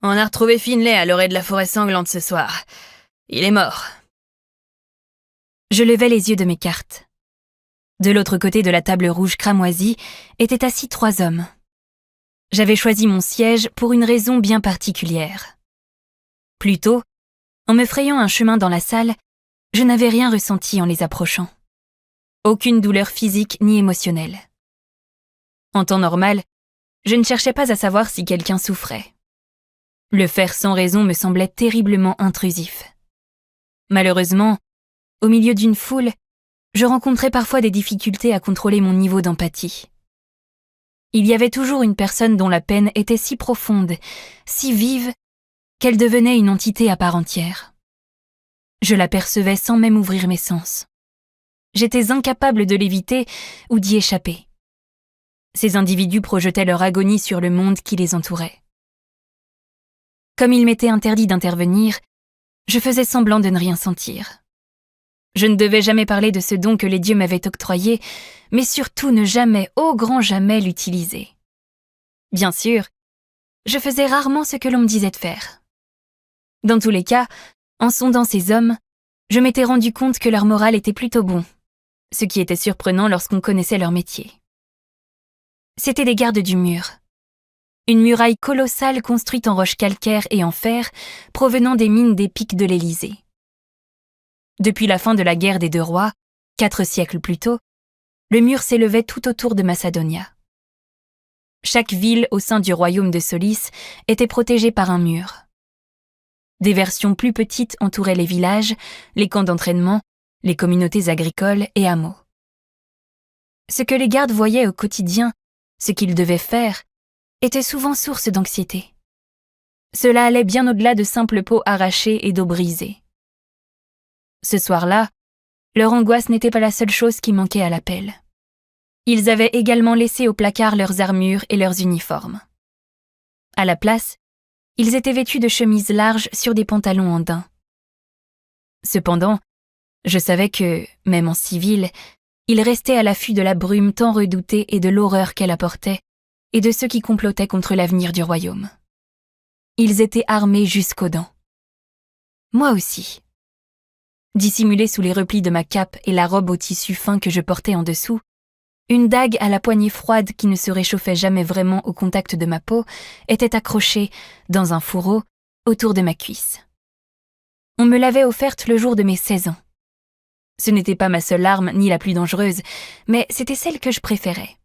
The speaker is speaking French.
On a retrouvé Finlay à l'orée de la forêt sanglante ce soir. Il est mort. Je levai les yeux de mes cartes. De l'autre côté de la table rouge cramoisie étaient assis 3 hommes. J'avais choisi mon siège pour une raison bien particulière. Plus tôt, en me frayant un chemin dans la salle, je n'avais rien ressenti en les approchant. Aucune douleur physique ni émotionnelle. En temps normal, je ne cherchais pas à savoir si quelqu'un souffrait. Le faire sans raison me semblait terriblement intrusif. Malheureusement, au milieu d'une foule, je rencontrais parfois des difficultés à contrôler mon niveau d'empathie. Il y avait toujours une personne dont la peine était si profonde, si vive, qu'elle devenait une entité à part entière. Je l'apercevais sans même ouvrir mes sens. J'étais incapable de l'éviter ou d'y échapper. Ces individus projetaient leur agonie sur le monde qui les entourait. Comme il m'était interdit d'intervenir, je faisais semblant de ne rien sentir. Je ne devais jamais parler de ce don que les dieux m'avaient octroyé, mais surtout ne jamais, au grand jamais, l'utiliser. Bien sûr, je faisais rarement ce que l'on me disait de faire. Dans tous les cas, en sondant ces hommes, je m'étais rendu compte que leur moral était plutôt bon, ce qui était surprenant lorsqu'on connaissait leur métier. C'étaient des gardes du mur. Une muraille colossale construite en roche calcaire et en fer, provenant des mines des pics de l'Élysée. Depuis la fin de la guerre des 2 rois, 4 siècles plus tôt, le mur s'élevait tout autour de Macedonia. Chaque ville au sein du royaume de Solis était protégée par un mur. Des versions plus petites entouraient les villages, les camps d'entraînement, les communautés agricoles et hameaux. Ce que les gardes voyaient au quotidien, ce qu'ils devaient faire, était souvent source d'anxiété. Cela allait bien au-delà de simples peaux arrachées et d'eau brisée. Ce soir-là, leur angoisse n'était pas la seule chose qui manquait à l'appel. Ils avaient également laissé au placard leurs armures et leurs uniformes. À la place, ils étaient vêtus de chemises larges sur des pantalons en daim. Cependant, je savais que, même en civil, ils restaient à l'affût de la brume tant redoutée et de l'horreur qu'elle apportait, et de ceux qui complotaient contre l'avenir du royaume. Ils étaient armés jusqu'aux dents. Moi aussi. Dissimulée sous les replis de ma cape et la robe au tissu fin que je portais en dessous, une dague à la poignée froide qui ne se réchauffait jamais vraiment au contact de ma peau était accrochée, dans un fourreau, autour de ma cuisse. On me l'avait offerte le jour de mes 16 ans. Ce n'était pas ma seule arme ni la plus dangereuse, mais c'était celle que je préférais.